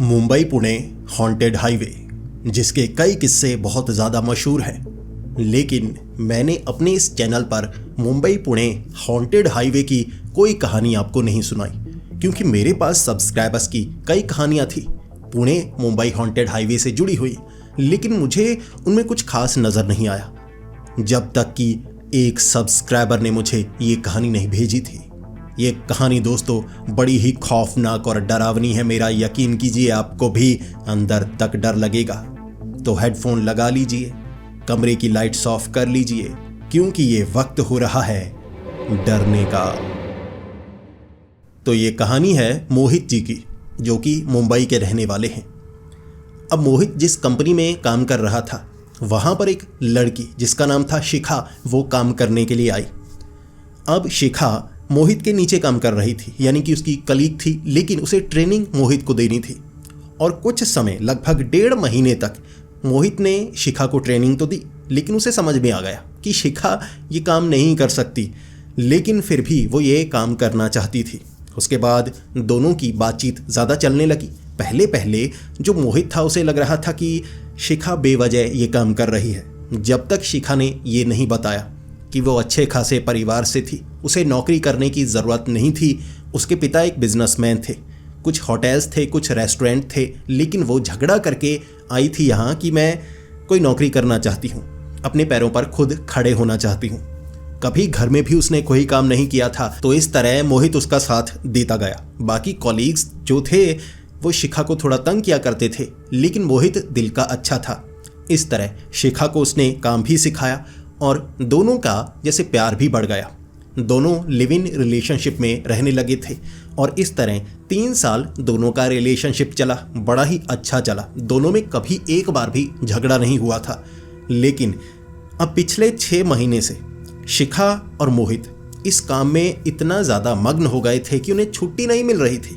Mumbai Pune haunted highway, जिसके कई किस्से बहुत ज़्यादा मशहूर हैं, लेकिन मैंने अपने इस चैनल पर मुंबई पुणे हॉन्टेड हाईवे की कोई कहानी आपको नहीं सुनाई, क्योंकि मेरे पास सब्सक्राइबर्स की कई कहानियाँ थी पुणे मुंबई हॉन्टेड हाईवे से जुड़ी हुई, लेकिन मुझे उनमें कुछ खास नज़र नहीं आया जब तक कि एक सब्सक्राइबर ने मुझे ये कहानी नहीं भेजी थी। ये कहानी दोस्तों बड़ी ही खौफनाक और डरावनी है। मेरा यकीन कीजिए, आपको भी अंदर तक डर लगेगा। तो हेडफोन लगा लीजिए, कमरे की लाइट्स ऑफ कर लीजिए, क्योंकि ये वक्त हो रहा है डरने का। तो ये कहानी है मोहित जी की, जो कि मुंबई के रहने वाले हैं। अब मोहित जिस कंपनी में काम कर रहा था, वहाँ पर एक लड़की जिसका नाम था शिखा, वो काम करने के लिए आई। अब शिखा मोहित के नीचे काम कर रही थी, यानी कि उसकी कलीग थी, लेकिन उसे ट्रेनिंग मोहित को देनी थी। और कुछ समय, लगभग 1.5 महीने तक मोहित ने शिखा को ट्रेनिंग तो दी, लेकिन उसे समझ में आ गया कि शिखा ये काम नहीं कर सकती, लेकिन फिर भी वो ये काम करना चाहती थी। उसके बाद दोनों की बातचीत ज़्यादा चलने लगी। पहले पहले जो मोहित था उसे लग रहा था कि शिखा बेवजह ये काम कर रही है, जब तक शिखा ने ये नहीं बताया कि वो अच्छे खासे परिवार से थी, उसे नौकरी करने की ज़रूरत नहीं थी। उसके पिता एक बिजनेसमैन थे, कुछ होटल्स थे, कुछ रेस्टोरेंट थे, लेकिन वो झगड़ा करके आई थी यहाँ कि मैं कोई नौकरी करना चाहती हूँ, अपने पैरों पर खुद खड़े होना चाहती हूँ। कभी घर में भी उसने कोई काम नहीं किया था, तो इस तरह मोहित उसका साथ देता गया। बाकी कॉलीग्स जो थे वो शिखा को थोड़ा तंग किया करते थे, लेकिन मोहित दिल का अच्छा था। इस तरह शिखा को उसने काम भी सिखाया और दोनों का जैसे प्यार भी बढ़ गया। दोनों लिव इन रिलेशनशिप में रहने लगे थे और इस तरह 3 साल दोनों का रिलेशनशिप चला। बड़ा ही अच्छा चला, दोनों में कभी एक बार भी झगड़ा नहीं हुआ था। लेकिन अब पिछले 6 महीने से शिखा और मोहित इस काम में इतना ज़्यादा मग्न हो गए थे कि उन्हें छुट्टी नहीं मिल रही थी।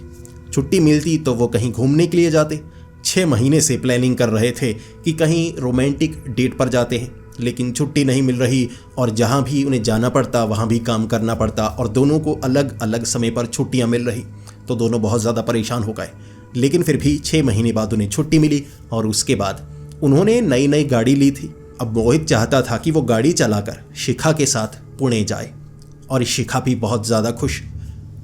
छुट्टी मिलती तो वो कहीं घूमने के लिए जाते। 6 महीने से प्लानिंग कर रहे थे कि कहीं रोमांटिक डेट पर जाते हैं, लेकिन छुट्टी नहीं मिल रही और जहाँ भी उन्हें जाना पड़ता वहाँ भी काम करना पड़ता और दोनों को अलग अलग समय पर छुट्टियाँ मिल रही, तो दोनों बहुत ज़्यादा परेशान हो गए। लेकिन फिर भी 6 महीने बाद उन्हें छुट्टी मिली और उसके बाद उन्होंने नई नई गाड़ी ली थी। अब मोहित चाहता था कि वो गाड़ी चलाकर शिखा के साथ पुणे जाए और शिखा भी बहुत ज़्यादा खुश।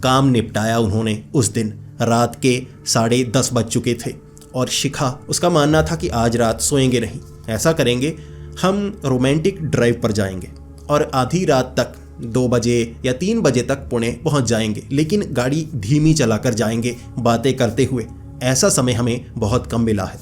काम निपटाया उन्होंने उस दिन। रात के 10:30 बज चुके थे और शिखा, उसका मानना था कि आज रात सोएंगे नहीं, ऐसा करेंगे हम रोमांटिक ड्राइव पर जाएंगे और आधी रात तक 2 बजे या 3 बजे तक पुणे पहुंच जाएंगे, लेकिन गाड़ी धीमी चलाकर जाएंगे बातें करते हुए। ऐसा समय हमें बहुत कम मिला है।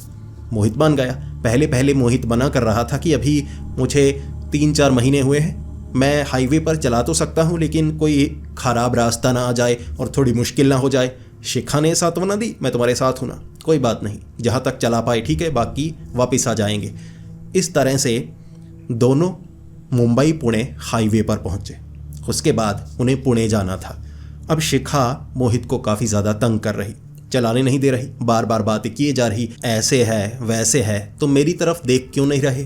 मोहित मान गया। पहले पहले मोहित मना कर रहा था कि अभी मुझे 3-4 महीने हुए हैं, मैं हाईवे पर चला तो सकता हूं, लेकिन कोई ख़राब रास्ता ना आ जाए और थोड़ी मुश्किल ना हो जाए। शिखा ने सांत्वना दी, मैं तुम्हारे साथ हूँ ना, कोई बात नहीं, जहाँ तक चला पाए ठीक है, बाकी वापस आ जाएंगे। इस तरह से दोनों मुंबई पुणे हाईवे पर पहुंचे। उसके बाद उन्हें पुणे जाना था। अब शिखा मोहित को काफ़ी ज़्यादा तंग कर रही, चलाने नहीं दे रही, बार बार बातें किए जा रही, ऐसे है वैसे है, तो मेरी तरफ देख क्यों नहीं रहे।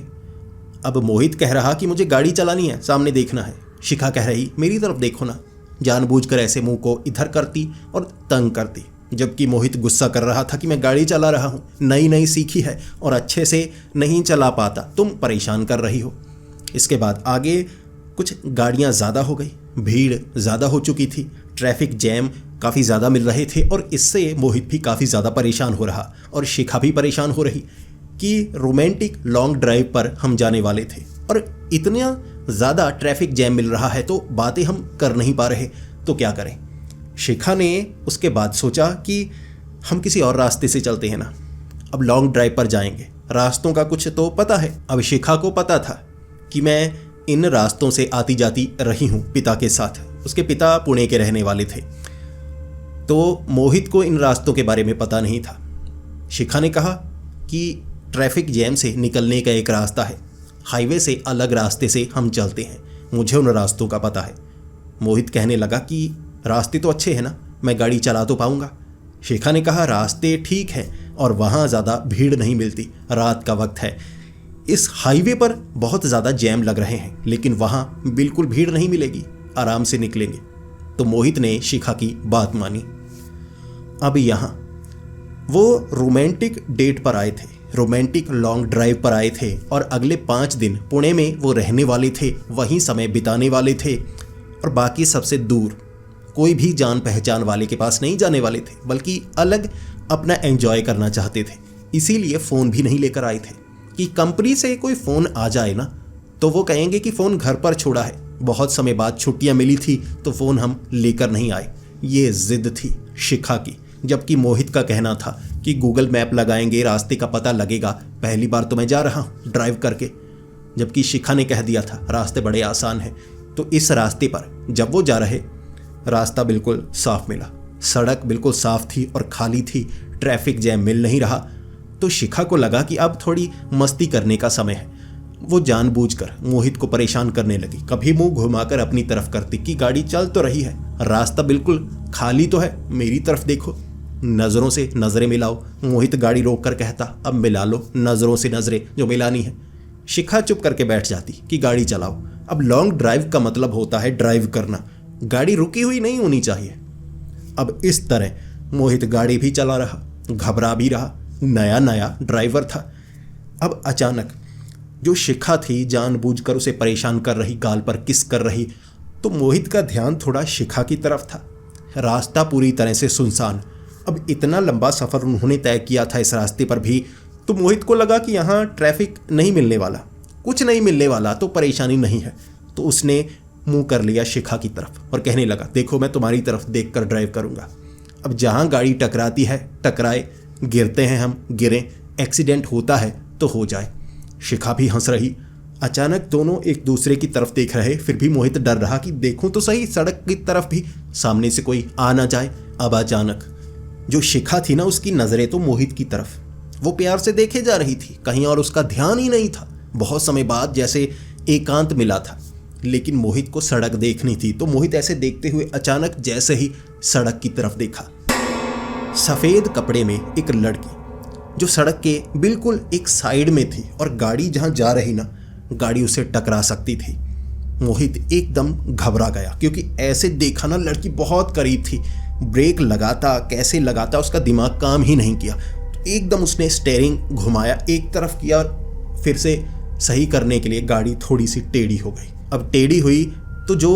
अब मोहित कह रहा कि मुझे गाड़ी चलानी है, सामने देखना है। शिखा कह रही मेरी तरफ देखो ना, जानबूझकर ऐसे मुंह को इधर करती और तंग करती, जबकि मोहित गुस्सा कर रहा था कि मैं गाड़ी चला रहा हूँ, नई नई सीखी है और अच्छे से नहीं चला पाता, तुम परेशान कर रही हो। इसके बाद आगे कुछ गाड़ियाँ ज़्यादा हो गई, भीड़ ज़्यादा हो चुकी थी, ट्रैफिक जैम काफ़ी ज़्यादा मिल रहे थे और इससे मोहित भी काफ़ी ज़्यादा परेशान हो रहा और शिखा भी परेशान हो रही कि रोमांटिक लॉन्ग ड्राइव पर हम जाने वाले थे और इतना ज़्यादा ट्रैफिक जैम मिल रहा है, तो बातें हम कर नहीं पा रहे, तो क्या करें। शिखा ने उसके बाद सोचा कि हम किसी और रास्ते से चलते हैं ना, अब लॉन्ग ड्राइव पर जाएंगे, रास्तों का कुछ तो पता है। अब शिखा को पता था कि मैं इन रास्तों से आती जाती रही हूँ पिता के साथ, उसके पिता पुणे के रहने वाले थे, तो मोहित को इन रास्तों के बारे में पता नहीं था। शिखा ने कहा कि ट्रैफिक जैम से निकलने का एक रास्ता है, हाईवे से अलग रास्ते से हम चलते हैं, मुझे उन रास्तों का पता है। मोहित कहने लगा कि रास्ते तो अच्छे हैं ना, मैं गाड़ी चला तो पाऊंगा। शिखा ने कहा रास्ते ठीक हैं और वहाँ ज़्यादा भीड़ नहीं मिलती, रात का वक्त है, इस हाईवे पर बहुत ज़्यादा जैम लग रहे हैं, लेकिन वहाँ बिल्कुल भीड़ नहीं मिलेगी, आराम से निकलेंगे। तो मोहित ने शिखा की बात मानी। अब यहाँ वो रोमांटिक डेट पर आए थे, रोमांटिक लॉन्ग ड्राइव पर आए थे और अगले 5 दिन पुणे में वो रहने वाले थे, वहीं समय बिताने वाले थे और बाकी सबसे दूर कोई भी जान पहचान वाले के पास नहीं जाने वाले थे, बल्कि अलग अपना एंजॉय करना चाहते थे। इसीलिए फ़ोन भी नहीं लेकर आए थे कि कंपनी से कोई फ़ोन आ जाए ना तो वो कहेंगे कि फ़ोन घर पर छोड़ा है, बहुत समय बाद छुट्टियां मिली थी तो फ़ोन हम लेकर नहीं आए। ये जिद थी शिखा की, जबकि मोहित का कहना था कि गूगल मैप लगाएंगे, रास्ते का पता लगेगा, पहली बार तो मैं जा रहा हूँ ड्राइव करके। जबकि शिखा ने कह दिया था रास्ते बड़े आसान हैं। तो इस रास्ते पर जब वो जा रहे, रास्ता बिल्कुल साफ मिला, सड़क बिल्कुल साफ थी और खाली थी, ट्रैफिक जैम मिल नहीं रहा। तो शिखा को लगा कि अब थोड़ी मस्ती करने का समय है। वो जानबूझकर मोहित को परेशान करने लगी, कभी मुंह घुमाकर अपनी तरफ करती कि गाड़ी चल तो रही है, रास्ता बिल्कुल खाली तो है, मेरी तरफ देखो, नज़रों से नज़रें मिलाओ। मोहित गाड़ी रोक कर कहता अब मिला लो नज़रों से नज़रें जो मिलानी है। शिखा चुप करके बैठ जाती कि गाड़ी चलाओ। अब लॉन्ग ड्राइव का मतलब होता है ड्राइव करना, गाड़ी रुकी हुई नहीं होनी चाहिए। अब इस तरह मोहित गाड़ी भी चला रहा, घबरा भी रहा, नया नया ड्राइवर था। अब अचानक जो शिखा थी जानबूझकर उसे परेशान कर रही, गाल पर किस कर रही, तो मोहित का ध्यान थोड़ा शिखा की तरफ था। रास्ता पूरी तरह से सुनसान। अब इतना लंबा सफ़र उन्होंने तय किया था इस रास्ते पर भी, तो मोहित को लगा कि यहाँ ट्रैफिक नहीं मिलने वाला, कुछ नहीं मिलने वाला, तो परेशानी नहीं है। तो उसने मुंह कर लिया शिखा की तरफ और कहने लगा देखो मैं तुम्हारी तरफ देखकर ड्राइव करूँगा। अब जहाँ गाड़ी टकराती है टकराए, गिरते हैं हम गिरें, एक्सीडेंट होता है तो हो जाए। शिखा भी हंस रही। अचानक दोनों एक दूसरे की तरफ देख रहे, फिर भी मोहित डर रहा कि देखूं तो सही सड़क की तरफ भी, सामने से कोई आ ना जाए। अब अचानक जो शिखा थी ना, उसकी नज़रें तो मोहित की तरफ, वो प्यार से देखे जा रही थी, कहीं और उसका ध्यान ही नहीं था। बहुत समय बाद जैसे एकांत मिला था, लेकिन मोहित को सड़क देखनी थी। तो मोहित ऐसे देखते हुए अचानक जैसे ही सड़क की तरफ देखा, सफ़ेद कपड़े में एक लड़की जो सड़क के बिल्कुल एक साइड में थी और गाड़ी जहाँ जा रही ना, गाड़ी उसे टकरा सकती थी। मोहित एकदम घबरा गया क्योंकि ऐसे देखा ना लड़की बहुत करीब थी। ब्रेक लगाता कैसे लगाता उसका दिमाग काम ही नहीं किया। तो एकदम उसने स्टीयरिंग घुमाया, एक तरफ किया और फिर से सही करने के लिए गाड़ी थोड़ी सी टेढ़ी हो गई। अब टेढ़ी हुई तो जो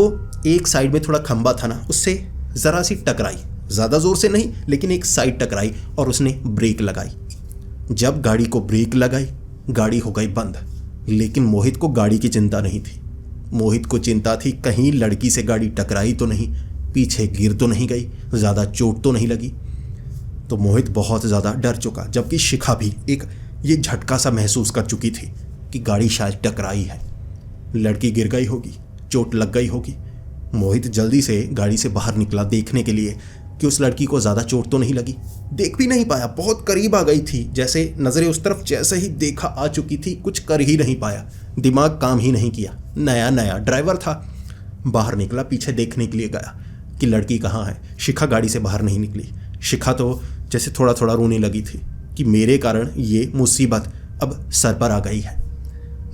एक साइड में थोड़ा खंबा था ना, उससे ज़रा सी टकराई, ज़्यादा ज़ोर से नहीं लेकिन एक साइड टकराई और उसने ब्रेक लगाई। जब गाड़ी को ब्रेक लगाई, गाड़ी हो गई बंद। लेकिन मोहित को गाड़ी की चिंता नहीं थी। मोहित को चिंता थी कहीं लड़की से गाड़ी टकराई तो नहीं, पीछे गिर तो नहीं गई, ज़्यादा चोट तो नहीं लगी। तो मोहित बहुत ज़्यादा डर चुका, जबकि शिखा भी एक ये झटका सा महसूस कर चुकी थी कि गाड़ी शायद टकराई है, लड़की गिर गई होगी, चोट लग गई होगी। मोहित जल्दी से गाड़ी से बाहर निकला देखने के लिए कि उस लड़की को ज़्यादा चोट तो नहीं लगी। देख भी नहीं पाया, बहुत करीब आ गई थी, जैसे नज़रें उस तरफ जैसे ही देखा आ चुकी थी, कुछ कर ही नहीं पाया, दिमाग काम ही नहीं किया। नया नया ड्राइवर था। बाहर निकला, पीछे देखने के लिए गया कि लड़की कहाँ है। शिखा गाड़ी से बाहर नहीं निकली। शिखा तो जैसे थोड़ा थोड़ा रोने लगी थी कि मेरे कारण ये मुसीबत अब सर पर आ गई है।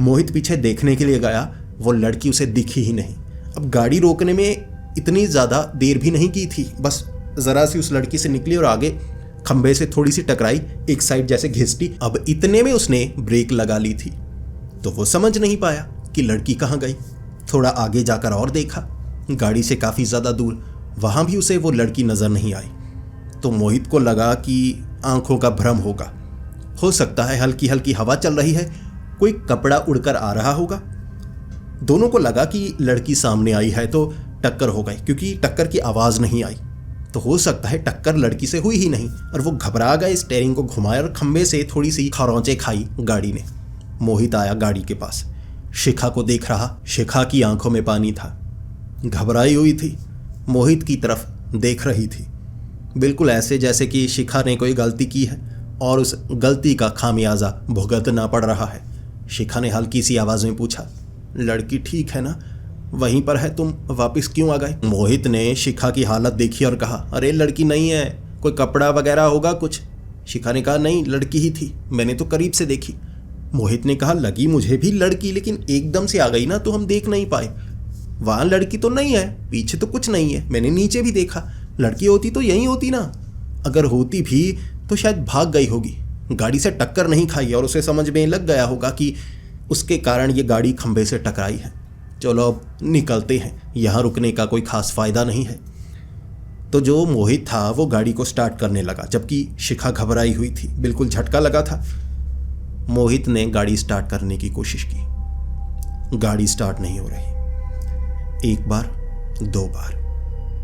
मोहित पीछे देखने के लिए गया, वो लड़की उसे दिखी ही नहीं। अब गाड़ी रोकने में इतनी ज़्यादा देर भी नहीं की थी, बस ज़रा सी उस लड़की से निकली और आगे खंबे से थोड़ी सी टकराई, एक साइड जैसे घिसटी। अब इतने में उसने ब्रेक लगा ली थी, तो वो समझ नहीं पाया कि लड़की कहाँ गई। थोड़ा आगे जाकर और देखा, गाड़ी से काफ़ी ज़्यादा दूर, वहाँ भी उसे वो लड़की नज़र नहीं आई। तो मोहित को लगा कि आंखों का भ्रम होगा, हो सकता है हल्की हल्की हवा चल रही है, कोई कपड़ा उड़कर आ रहा होगा। दोनों को लगा कि लड़की सामने आई है तो टक्कर हो गई, क्योंकि टक्कर की आवाज़ नहीं आई। तो हो सकता है टक्कर लड़की से हुई ही नहीं और वो घबरा गए, स्टीयरिंग को घुमाया और खंबे से थोड़ी सी खरोंचे खाई गाड़ी ने। मोहित आया गाड़ी के पास, शिखा को देख रहा। शिखा की आंखों में पानी था, घबराई हुई थी, मोहित की तरफ देख रही थी, बिल्कुल ऐसे जैसे कि शिखा ने कोई गलती की है और उस गलती का खामियाजा भुगतना पड़ रहा है। शिखा ने हल्की सी आवाज़ में पूछा, लड़की ठीक है ना, वहीं पर है, तुम वापस क्यों आ गए? मोहित ने शिखा की हालत देखी और कहा, अरे लड़की नहीं है, कोई कपड़ा वगैरह होगा कुछ। शिखा ने कहा, नहीं लड़की ही थी, मैंने तो करीब से देखी। मोहित ने कहा, लगी मुझे भी लड़की, लेकिन एकदम से आ गई ना तो हम देख नहीं पाए। वहाँ लड़की तो नहीं है, पीछे तो कुछ नहीं है, मैंने नीचे भी देखा, लड़की होती तो यहीं होती ना, अगर होती भी तो शायद भाग गई होगी, गाड़ी से टक्कर नहीं खाई और उसे समझ में लग गया होगा कि उसके कारण ये गाड़ी खंभे से टकराई है। चलो अब निकलते हैं, यहाँ रुकने का कोई खास फ़ायदा नहीं है। तो जो मोहित था वो गाड़ी को स्टार्ट करने लगा, जबकि शिखा घबराई हुई थी, बिल्कुल झटका लगा था। मोहित ने गाड़ी स्टार्ट करने की कोशिश की, गाड़ी स्टार्ट नहीं हो रही। एक बार, दो बार,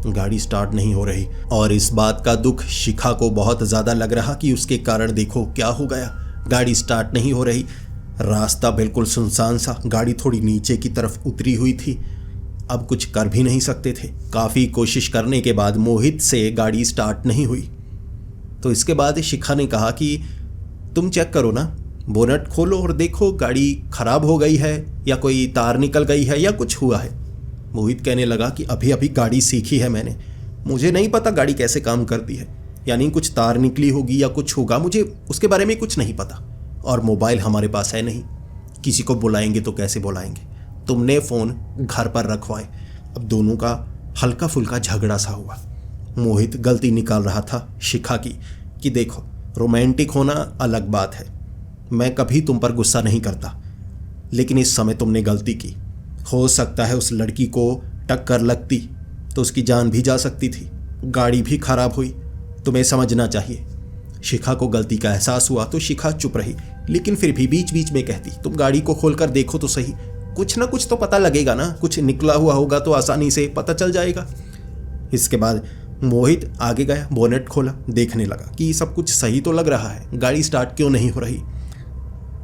गाड़ी स्टार्ट नहीं हो रही और इस बात का दुख शिखा को बहुत ज़्यादा लग रहा कि उसके कारण देखो क्या हो गया, गाड़ी स्टार्ट नहीं हो रही। रास्ता बिल्कुल सुनसान सा, गाड़ी थोड़ी नीचे की तरफ उतरी हुई थी, अब कुछ कर भी नहीं सकते थे। काफ़ी कोशिश करने के बाद मोहित से गाड़ी स्टार्ट नहीं हुई। तो इसके बाद शिखा ने कहा कि तुम चेक करो ना, बोनट खोलो और देखो गाड़ी खराब हो गई है या कोई तार निकल गई है या कुछ हुआ है। मोहित कहने लगा कि अभी अभी गाड़ी सीखी है मैंने, मुझे नहीं पता गाड़ी कैसे काम करती है, यानी कुछ तार निकली होगी या कुछ होगा, मुझे उसके बारे में कुछ नहीं पता। और मोबाइल हमारे पास है नहीं, किसी को बुलाएंगे तो कैसे बुलाएंगे, तुमने फ़ोन घर पर रखवाए। अब दोनों का हल्का फुल्का झगड़ा सा हुआ। मोहित गलती निकाल रहा था शिखा की कि देखो रोमांटिक होना अलग बात है, मैं कभी तुम पर गुस्सा नहीं करता, लेकिन इस समय तुमने गलती की। हो सकता है उस लड़की को टक्कर लगती तो उसकी जान भी जा सकती थी, गाड़ी भी खराब हुई, तुम्हें समझना चाहिए। शिखा को गलती का एहसास हुआ तो शिखा चुप रही, लेकिन फिर भी बीच बीच में कहती तुम गाड़ी को खोलकर देखो तो सही, कुछ ना कुछ तो पता लगेगा ना, कुछ निकला हुआ होगा तो आसानी से पता चल जाएगा। इसके बाद मोहित आगे गया, बोनेट खोला, देखने लगा कि सब कुछ सही तो लग रहा है, गाड़ी स्टार्ट क्यों नहीं हो रही।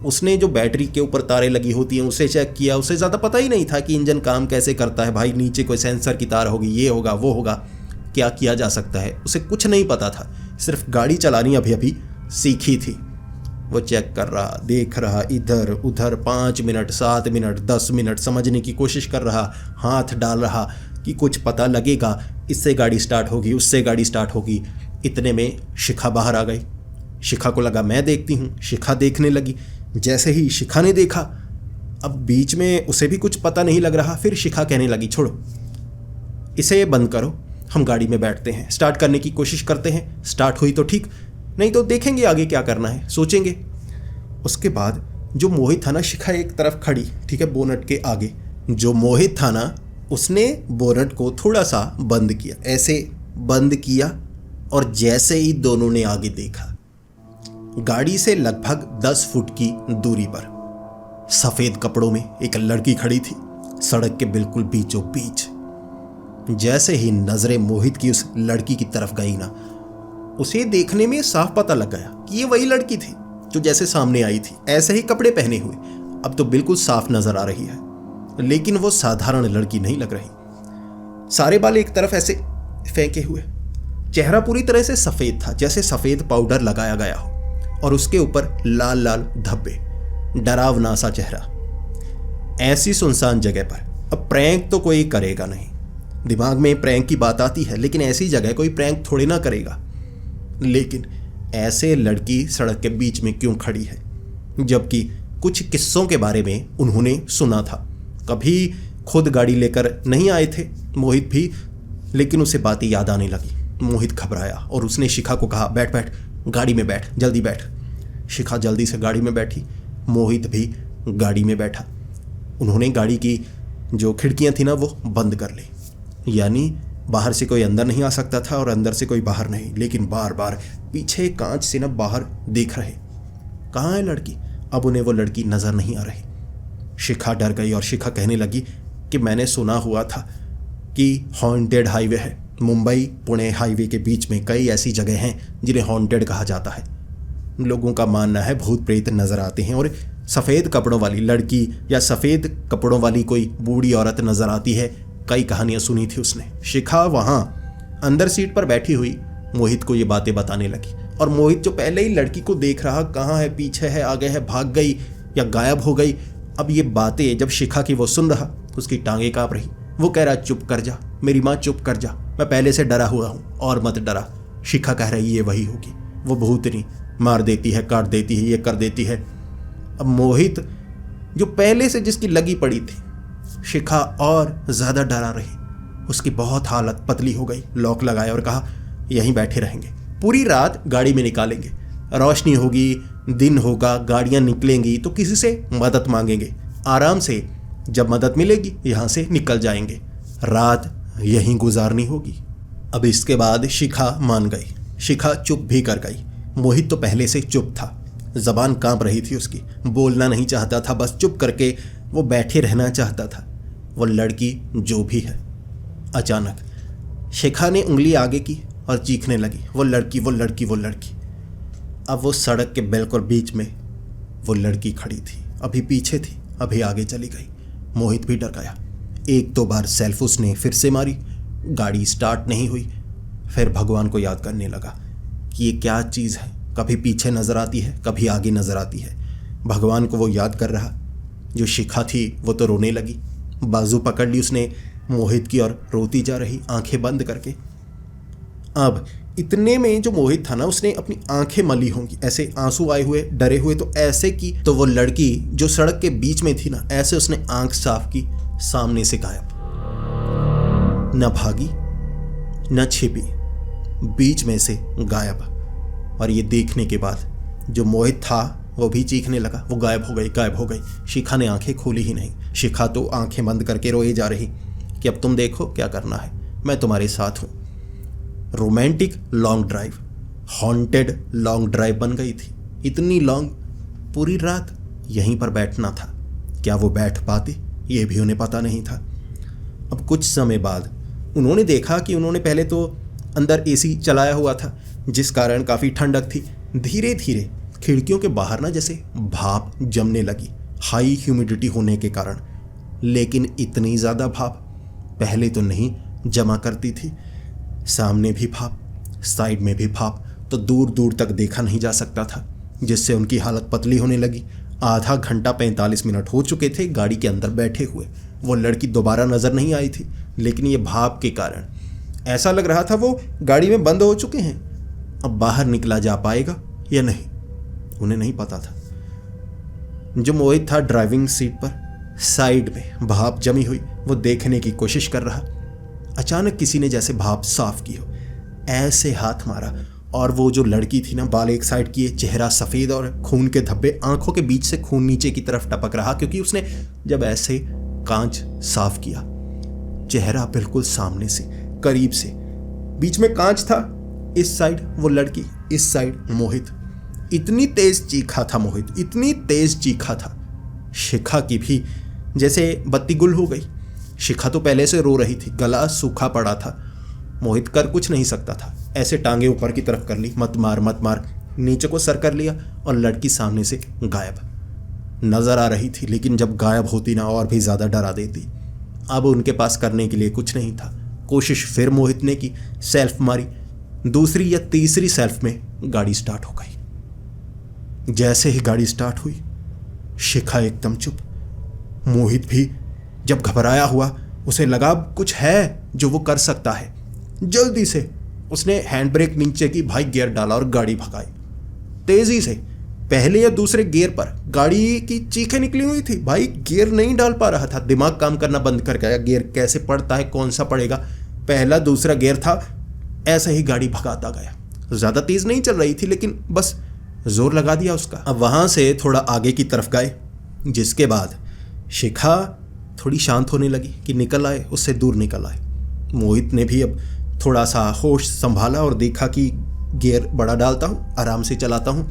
उसने जो बैटरी के ऊपर तारें लगी होती हैं उसे चेक किया, उसे ज़्यादा पता ही नहीं था कि इंजन काम कैसे करता है। भाई नीचे कोई सेंसर की तार होगी, ये होगा वो होगा, क्या किया जा सकता है, उसे कुछ नहीं पता था, सिर्फ गाड़ी चलानी अभी अभी सीखी थी। वो चेक कर रहा, देख रहा, इधर उधर, 5 मिनट, 7 मिनट, 10 मिनट समझने की कोशिश कर रहा, हाथ डाल रहा कि कुछ पता लगेगा, इससे गाड़ी स्टार्ट होगी, उससे गाड़ी स्टार्ट होगी। इतने में शिखा बाहर आ गई। शिखा को लगा मैं देखती हूँ, शिखा देखने लगी। जैसे ही शिखा ने देखा, अब बीच में उसे भी कुछ पता नहीं लग रहा, फिर शिखा कहने लगी छोड़ो इसे, बंद करो, हम गाड़ी में बैठते हैं, स्टार्ट करने की कोशिश करते हैं, स्टार्ट हुई तो ठीक, नहीं तो देखेंगे आगे क्या करना है, सोचेंगे। उसके बाद जो मोहित था ना, शिखा एक तरफ खड़ी, ठीक है, बोनट के आगे। जो मोहित था ना, उसने बोनट को थोड़ा सा बंद किया, ऐसे बंद किया, और जैसे ही दोनों ने आगे देखा, गाड़ी से लगभग 10 फुट की दूरी पर सफ़ेद कपड़ों में एक लड़की खड़ी थी, सड़क के बिल्कुल बीचों बीच। जैसे ही नज़रें मोहित की उस लड़की की तरफ गई ना, उसे देखने में साफ पता लग गया कि ये वही लड़की थी जो जैसे सामने आई थी, ऐसे ही कपड़े पहने हुए। अब तो बिल्कुल साफ नजर आ रही है, लेकिन वो साधारण लड़की नहीं लग रही। सारे बाल एक तरफ ऐसे फेंके हुए, चेहरा पूरी तरह से सफ़ेद था, जैसे सफ़ेद पाउडर लगाया गया हो, और उसके ऊपर लाल लाल धब्बे, डरावना सा चेहरा। ऐसी सुनसान जगह पर अब प्रैंक तो कोई करेगा नहीं, दिमाग में प्रैंक की बात आती है, लेकिन ऐसी जगह कोई प्रैंक थोड़ी ना करेगा। लेकिन ऐसे लड़की सड़क के बीच में क्यों खड़ी है, जबकि कुछ किस्सों के बारे में उन्होंने सुना था। कभी खुद गाड़ी लेकर नहीं आए थे मोहित भी, लेकिन उसे बातें याद आने लगी। मोहित घबराया और उसने शिखा को कहा बैठ बैठ, गाड़ी में बैठ, जल्दी बैठ। शिखा जल्दी से गाड़ी में बैठी, मोहित भी गाड़ी में बैठा। उन्होंने गाड़ी की जो खिड़कियां थी ना वो बंद कर ली, यानी बाहर से कोई अंदर नहीं आ सकता था और अंदर से कोई बाहर नहीं। लेकिन बार बार पीछे कांच से ना बाहर देख रहे, कहाँ है लड़की। अब उन्हें वो लड़की नज़र नहीं आ रही। शिखा डर गई और शिखा कहने लगी कि मैंने सुना हुआ था कि हॉन्टेड हाईवे है, मुंबई पुणे हाईवे के बीच में कई ऐसी जगह हैं जिन्हें हॉन्टेड कहा जाता है। लोगों का मानना है भूत प्रेत नज़र आते हैं और सफ़ेद कपड़ों वाली लड़की या सफ़ेद कपड़ों वाली कोई बूढ़ी औरत नज़र आती है। कई कहानियाँ सुनी थी उसने। शिखा वहाँ अंदर सीट पर बैठी हुई मोहित को ये बातें बताने लगी, और मोहित जो पहले ही लड़की को देख रहा, कहाँ है, पीछे है, आगे है, भाग गई या गायब हो गई, अब ये बातें जब शिखा की वो सुन रहा, उसकी टांगें काँप रही। वो कह रहा चुप कर जा मेरी माँ, चुप कर जा, मैं पहले से डरा हुआ हूँ और मत डरा। शिखा कह रही ये वही होगी, वो भूतनी, मार देती है, काट देती है, ये कर देती है। अब मोहित जो पहले से जिसकी लगी पड़ी थी, शिखा और ज़्यादा डरा रही। उसकी बहुत हालत पतली हो गई। लॉक लगाया और कहा यहीं बैठे रहेंगे, पूरी रात गाड़ी में निकालेंगे, रोशनी होगी, दिन होगा, गाड़ियां निकलेंगी तो किसी से मदद मांगेंगे, आराम से जब मदद मिलेगी यहाँ से निकल जाएंगे, रात यहीं गुजारनी होगी। अब इसके बाद शिखा मान गई। शिखा चुप भी कर गई। मोहित तो पहले से चुप था, जबान कांप रही थी उसकी, बोलना नहीं चाहता था, बस चुप करके वो बैठे रहना चाहता था। वो लड़की जो भी है। अचानक शिखा ने उंगली आगे की और चीखने लगी, वो लड़की, वो लड़की, वो लड़की। अब वो सड़क के बिल्कुल बीच में वो लड़की खड़ी थी, अभी पीछे थी, अभी आगे चली गई। मोहित भी डर गया। एक दो बार सेल्फ उसने फिर से मारी, गाड़ी स्टार्ट नहीं हुई। फिर भगवान को याद करने लगा कि ये क्या चीज़ है, कभी पीछे नज़र आती है, कभी आगे नज़र आती है। भगवान को वो याद कर रहा। जो शिखा थी वो तो रोने लगी, बाजू पकड़ ली उसने मोहित की और रोती जा रही, आंखें बंद करके। अब इतने में जो मोहित था ना, उसने अपनी आंखें मली होंगी, ऐसे आंसू आए हुए, डरे हुए, तो ऐसे की तो वो लड़की जो सड़क के बीच में थी ना, ऐसे उसने आंख साफ की, सामने से गायब। न भागी न छिपी, बीच में से गायब। और ये देखने के बाद जो मोहित था वो भी चीखने लगा, वो गायब हो गई, गायब हो गई। शिखा ने आंखें खोली ही नहीं। शिखा तो आंखें बंद करके रोए जा रही कि अब तुम देखो क्या करना है, मैं तुम्हारे साथ हूँ। Romantic long drive, haunted long drive बन गई थी। इतनी लॉन्ग, पूरी रात यहीं पर बैठना था। क्या वो बैठ पाते, ये भी उन्हें पता नहीं था। अब कुछ समय बाद उन्होंने देखा कि उन्होंने पहले तो अंदर एसी चलाया हुआ था, जिस कारण काफ़ी ठंडक थी। धीरे धीरे खिड़कियों के बाहर ना जैसे भाप जमने लगी, हाई ह्यूमिडिटी होने के कारण। लेकिन इतनी ज़्यादा भाप पहले तो नहीं जमा करती थी। सामने भी भाप, साइड में भी भाप, तो दूर दूर तक देखा नहीं जा सकता था, जिससे उनकी हालत पतली होने लगी। आधा घंटा 45 मिनट हो चुके थे गाड़ी के अंदर बैठे हुए। वो लड़की दोबारा नज़र नहीं आई थी, लेकिन ये भाप के कारण ऐसा लग रहा था वो गाड़ी में बंद हो चुके हैं। अब बाहर निकला जा पाएगा या नहीं, उन्हें नहीं पता था। जो मोहित था ड्राइविंग सीट पर, साइड में भाप जमी हुई, वो देखने की कोशिश कर रहा। अचानक किसी ने जैसे भाप साफ की हो, ऐसे हाथ मारा, और वो जो लड़की थी ना, बाल एक साइड किए, चेहरा सफ़ेद और खून के धब्बे, आंखों के बीच से खून नीचे की तरफ टपक रहा, क्योंकि उसने जब ऐसे कांच साफ किया, चेहरा बिल्कुल सामने से, करीब से, बीच में कांच था। इस साइड वो लड़की, इस साइड मोहित। इतनी तेज चीखा था मोहित, इतनी तेज चीखा था, शिखा की भी जैसे बत्ती गुल हो गई। शिखा तो पहले से रो रही थी, गला सूखा पड़ा था। मोहित कर कुछ नहीं सकता था, ऐसे टांगे ऊपर की तरफ कर ली, मत मार मत मार, नीचे को सर कर लिया, और लड़की सामने से गायब नजर आ रही थी। लेकिन जब गायब होती ना, और भी ज़्यादा डरा देती। अब उनके पास करने के लिए कुछ नहीं था। कोशिश फिर मोहित ने की, सेल्फ मारी, दूसरी या तीसरी सेल्फ में गाड़ी स्टार्ट हो गई। जैसे ही गाड़ी स्टार्ट हुई, शिखा एकदम चुप। मोहित भी जब घबराया हुआ, उसे लगा कुछ है जो वो कर सकता है। जल्दी से उसने हैंड ब्रेक नीचे की, भाई गियर डाला और गाड़ी भगाई तेजी से। पहले या दूसरे गियर पर गाड़ी की चीखें निकली हुई थी, भाई गियर नहीं डाल पा रहा था, दिमाग काम करना बंद कर गया। गियर कैसे पड़ता है, कौन सा पड़ेगा, पहला दूसरा गियर था, ऐसे ही गाड़ी भगाता गया। ज़्यादा तेज नहीं चल रही थी, लेकिन बस जोर लगा दिया उसका। अब वहाँ से थोड़ा आगे की तरफ गए, जिसके बाद शिखा थोड़ी शांत होने लगी कि निकल आए, उससे दूर निकल आए। मोहित ने भी अब थोड़ा सा होश संभाला और देखा कि गियर बड़ा डालता हूँ, आराम से चलाता हूँ,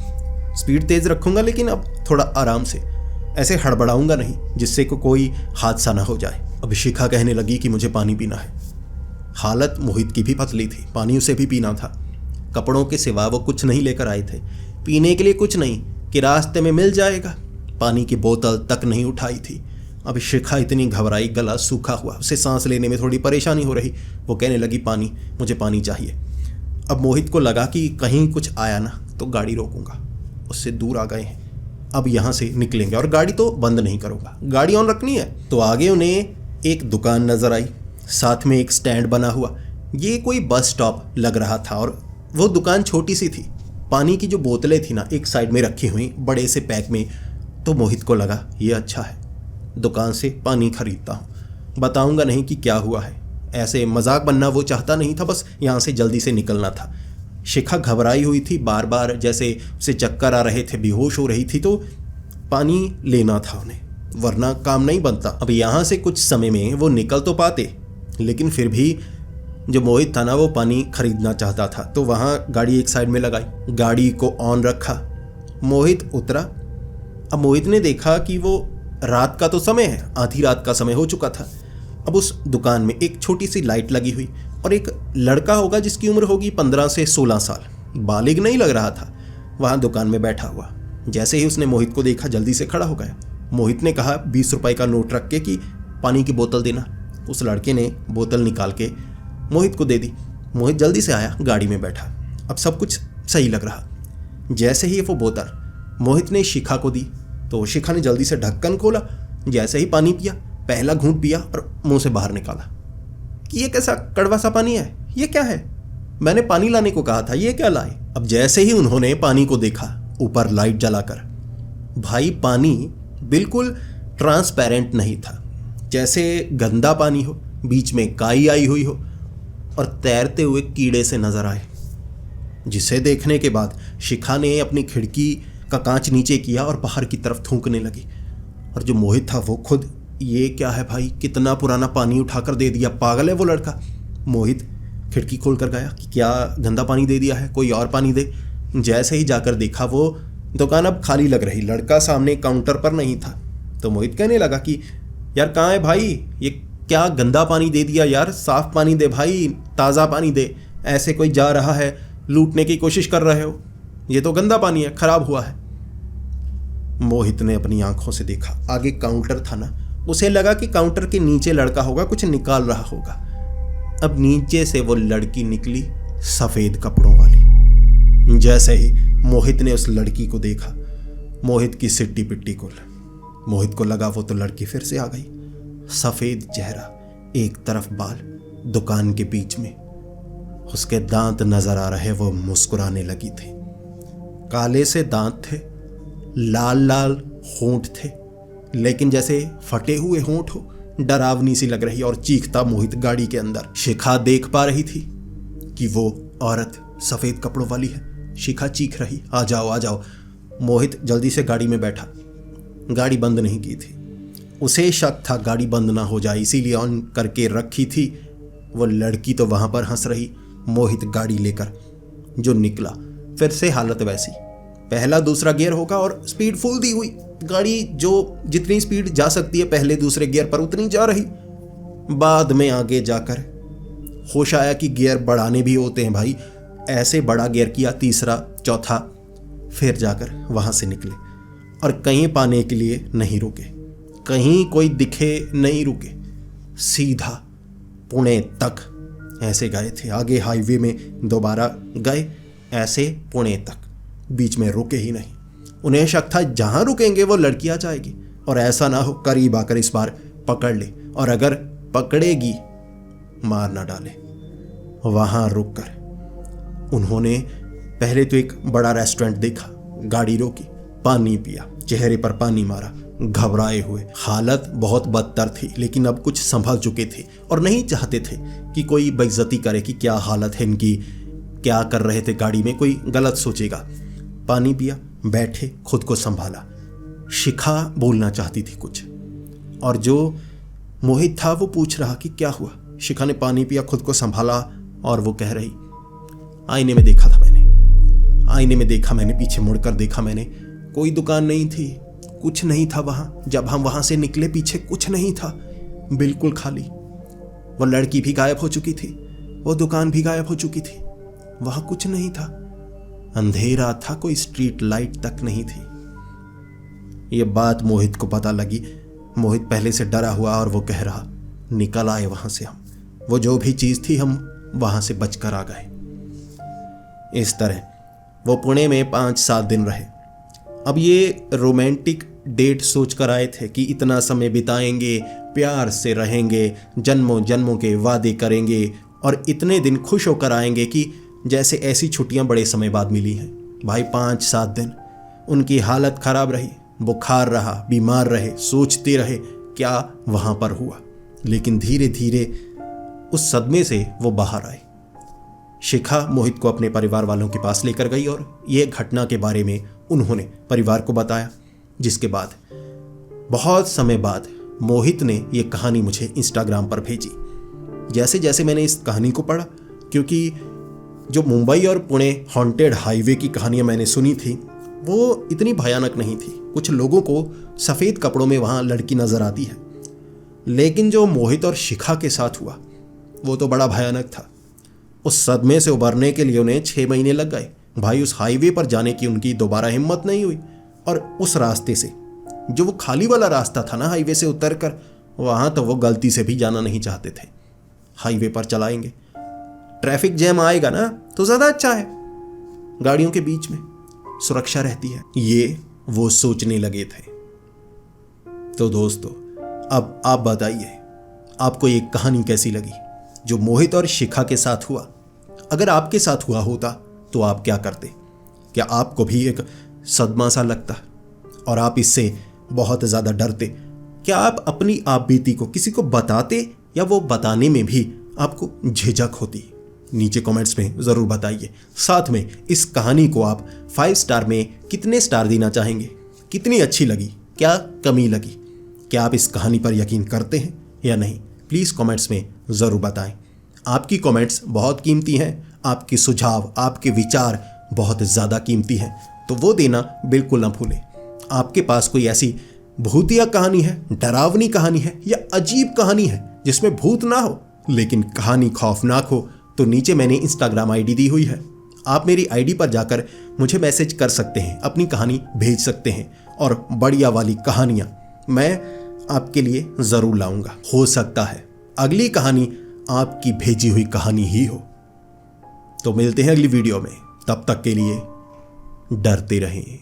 स्पीड तेज़ रखूँगा, लेकिन अब थोड़ा आराम से, ऐसे हड़बड़ाऊँगा नहीं जिससे कोई हादसा ना हो जाए। अब शिखा कहने लगी कि मुझे पानी पीना है। हालत मोहित की भी पतली थी, पानी उसे भी पीना था। कपड़ों के सिवा वो कुछ नहीं लेकर आए थे, पीने के लिए कुछ नहीं कि रास्ते में मिल जाएगा। पानी की बोतल तक नहीं उठाई थी। अब शिखा इतनी घबराई, गला सूखा हुआ, उसे सांस लेने में थोड़ी परेशानी हो रही। वो कहने लगी पानी, मुझे पानी चाहिए। अब मोहित को लगा कि कहीं कुछ आया ना तो गाड़ी रोकूंगा। उससे दूर आ गए हैं, अब यहाँ से निकलेंगे और गाड़ी तो बंद नहीं करूँगा, गाड़ी ऑन रखनी है। तो आगे उन्हें एक दुकान नज़र आई, साथ में एक स्टैंड बना हुआ। ये कोई बस स्टॉप लग रहा था, और वो दुकान छोटी सी थी। पानी की जो बोतलें थी ना, एक साइड में रखी हुई बड़े से पैक में। तो मोहित को लगा ये अच्छा है, दुकान से पानी खरीदता हूँ, बताऊँगा नहीं कि क्या हुआ है। ऐसे मजाक बनना वो चाहता नहीं था, बस यहाँ से जल्दी से निकलना था। शिखा घबराई हुई थी, बार बार जैसे उसे चक्कर आ रहे थे, बेहोश हो रही थी, तो पानी लेना था उन्हें, वरना काम नहीं बनता। अब यहाँ से कुछ समय में वो निकल तो पाते, लेकिन फिर भी जो मोहित था ना, वो पानी खरीदना चाहता था। तो वहाँ गाड़ी एक साइड में लगाई, गाड़ी को ऑन रखा, मोहित उतरा। अब मोहित ने देखा कि वो रात का तो समय है, आधी रात का समय हो चुका था। अब उस दुकान में एक छोटी सी लाइट लगी हुई और एक लड़का होगा जिसकी उम्र होगी 15 से 16 साल, बालिग नहीं लग रहा था, वहाँ दुकान में बैठा हुआ। जैसे ही उसने मोहित को देखा जल्दी से खड़ा हो गया। मोहित ने कहा 20 रुपए का नोट रख के कि पानी की बोतल देना। उस लड़के ने बोतल निकाल के मोहित को दे दी। मोहित जल्दी से आया, गाड़ी में बैठा। अब सब कुछ सही लग रहा। जैसे ही वो बोतल मोहित ने शिखा को दी तो शिखा ने जल्दी से ढक्कन खोला, जैसे ही पानी पिया, पहला घूंट पिया और मुंह से बाहर निकाला कि ये कैसा कड़वा सा पानी है, ये क्या है, मैंने पानी लाने को कहा था, ये क्या लाए। अब जैसे ही उन्होंने पानी को देखा ऊपर लाइट जलाकर, भाई पानी बिल्कुल ट्रांसपेरेंट नहीं था, जैसे गंदा पानी हो, बीच में काई आई हुई हो और तैरते हुए कीड़े से नजर आए, जिसे देखने के बाद शिखा ने अपनी खिड़की का कांच नीचे किया और बाहर की तरफ थूकने लगी। और जो मोहित था वो खुद, ये क्या है भाई, कितना पुराना पानी उठाकर दे दिया, पागल है वो लड़का। मोहित खिड़की खोल कर गया कि क्या गंदा पानी दे दिया है, कोई और पानी दे। जैसे ही जाकर देखा वो दुकान अब खाली लग रही, लड़का सामने काउंटर पर नहीं था। तो मोहित कहने लगा कि यार कहाँ है भाई, ये क्या गंदा पानी दे दिया यार, साफ पानी दे भाई, ताज़ा पानी दे, ऐसे कोई जा रहा है लूटने की कोशिश कर रहे हो, ये तो गंदा पानी है, खराब हुआ है। मोहित ने अपनी आंखों से देखा, आगे काउंटर था ना, उसे लगा कि काउंटर के नीचे लड़का होगा, कुछ निकाल रहा होगा। अब नीचे से वो लड़की निकली, सफेद कपड़ों वाली। जैसे ही मोहित ने उस लड़की को देखा, मोहित की सिट्टी पिट्टी खुल। मोहित को लगा वो तो लड़की फिर से आ गई, सफेद चेहरा, एक तरफ बाल, दुकान के बीच में उसके दांत नजर आ रहे, वो मुस्कुराने लगी थी। काले से दांत थे, लाल लाल होंठ थे, लेकिन जैसे फटे हुए होंठ हो, डरावनी सी लग रही। और चीखता मोहित गाड़ी के अंदर। शिखा देख पा रही थी कि वो औरत सफेद कपड़ों वाली है। शिखा चीख रही, आ जाओ आ जाओ। मोहित जल्दी से गाड़ी में बैठा, गाड़ी बंद नहीं की थी, उसे शक था गाड़ी बंद ना हो जाए, इसीलिए ऑन करके रखी थी। वो लड़की तो वहां पर हंस रही। मोहित गाड़ी लेकर जो निकला, फिर से हालत वैसी, पहला दूसरा गियर होगा और स्पीड फुल दी हुई गाड़ी, जो जितनी स्पीड जा सकती है पहले दूसरे गियर पर उतनी जा रही। बाद में आगे जाकर होश आया कि गियर बढ़ाने भी होते हैं भाई, ऐसे बड़ा गियर किया, तीसरा चौथा, फिर जाकर वहां से निकले और कहीं पाने के लिए नहीं रुके, कहीं कोई दिखे नहीं रुके, सीधा पुणे तक ऐसे गए थे। आगे हाईवे में दोबारा गए, ऐसे पुणे तक, बीच में रुके ही नहीं। उन्हें शक था जहां रुकेंगे वो लड़की आ जाएगी और ऐसा ना हो करीब आकर इस बार पकड़ ले, और अगर पकड़ेगी मार ना डाले। वहां रुककर उन्होंने पहले तो एक बड़ा रेस्टोरेंट देखा, गाड़ी रोकी, पानी पिया, चेहरे पर पानी मारा, घबराए हुए। हालत बहुत बदतर थी, लेकिन अब कुछ संभल चुके थे और नहीं चाहते थे कि कोई बेइज्जती करे कि क्या हालत है इनकी, क्या कर रहे थे गाड़ी में, कोई गलत सोचेगा। पानी पिया, बैठे, खुद को संभाला। शिखा बोलना चाहती थी कुछ, और जो मोहित था वो पूछ रहा कि क्या हुआ। शिखा ने पानी पिया, खुद को संभाला और वो कह रही, आईने में देखा था मैंने, आईने में देखा मैंने, पीछे मुड़कर देखा मैंने, कोई दुकान नहीं थी, कुछ नहीं था वहाँ। जब हम वहाँ से निकले पीछे कुछ नहीं था, बिल्कुल खाली। वो लड़की भी गायब हो चुकी थी, वो दुकान भी गायब हो चुकी थी, वहाँ कुछ नहीं था, अंधेरा था, कोई स्ट्रीट लाइट तक नहीं थी। ये बात मोहित को पता लगी। मोहित पहले से डरा हुआ और वो कह रहा, निकल आए वहाँ से हम, वो जो भी चीज़ थी हम वहाँ से बचकर आ गए। इस तरह वो पुणे में 5-7 दिन रहे। अब ये रोमांटिक डेट सोच कर आए थे कि इतना समय बिताएंगे, प्यार से रहेंगे, जन्मों जन्मों के वादे करेंगे और इतने दिन खुश होकर आएंगे कि जैसे ऐसी छुट्टियां बड़े समय बाद मिली हैं। भाई 5-7 दिन उनकी हालत खराब रही, बुखार रहा, बीमार रहे, सोचते रहे क्या वहाँ पर हुआ। लेकिन धीरे धीरे उस सदमे से वो बाहर आए। शिखा मोहित को अपने परिवार वालों के पास लेकर गई और यह घटना के बारे में उन्होंने परिवार को बताया, जिसके बाद बहुत समय बाद मोहित ने यह कहानी मुझे इंस्टाग्राम पर भेजी। जैसे जैसे मैंने इस कहानी को पढ़ा, क्योंकि जो मुंबई और पुणे हॉन्टेड हाईवे की कहानियां मैंने सुनी थी वो इतनी भयानक नहीं थी। कुछ लोगों को सफ़ेद कपड़ों में वहाँ लड़की नज़र आती है, लेकिन जो मोहित और शिखा के साथ हुआ वो तो बड़ा भयानक था। उस सदमे से उबरने के लिए उन्हें 6 महीने लग गए। भाई, उस हाईवे पर जाने की उनकी दोबारा हिम्मत नहीं हुई, और उस रास्ते से, जो वो खाली वाला रास्ता था ना हाईवे से उतर कर, वहाँ तो वो गलती से भी जाना नहीं चाहते थे। हाईवे पर चलाएंगे, ट्रैफिक जैम आएगा ना तो ज़्यादा अच्छा है, गाड़ियों के बीच में सुरक्षा रहती है, ये वो सोचने लगे थे। तो दोस्तों, अब आप बताइए आपको ये कहानी कैसी लगी जो मोहित और शिखा के साथ हुआ। अगर आपके साथ हुआ होता तो आप क्या करते? क्या आपको भी एक सदमा सा लगता और आप इससे बहुत ज़्यादा डरते? क्या आप अपनी आप बीती को किसी को बताते, या वो बताने में भी आपको झिझक होती? नीचे कमेंट्स में ज़रूर बताइए। साथ में इस कहानी को आप 5 स्टार में कितने स्टार देना चाहेंगे? कितनी अच्छी लगी, क्या कमी लगी? क्या आप इस कहानी पर यकीन करते हैं या नहीं? प्लीज़ कमेंट्स में ज़रूर बताएं। आपकी कमेंट्स बहुत कीमती हैं, आपके सुझाव, आपके विचार बहुत ज़्यादा कीमती हैं, तो वो देना बिल्कुल ना भूलें। आपके पास कोई ऐसी भूतिया कहानी है, डरावनी कहानी है, या अजीब कहानी है जिसमें भूत ना हो लेकिन कहानी खौफनाक हो, तो नीचे मैंने इंस्टाग्राम आईडी दी हुई है। आप मेरी आईडी पर जाकर मुझे मैसेज कर सकते हैं, अपनी कहानी भेज सकते हैं, और बढ़िया वाली कहानियाँ मैं आपके लिए ज़रूर लाऊंगा। हो सकता है अगली कहानी आपकी भेजी हुई कहानी ही हो। तो मिलते हैं अगली वीडियो में, तब तक के लिए डरते रहें।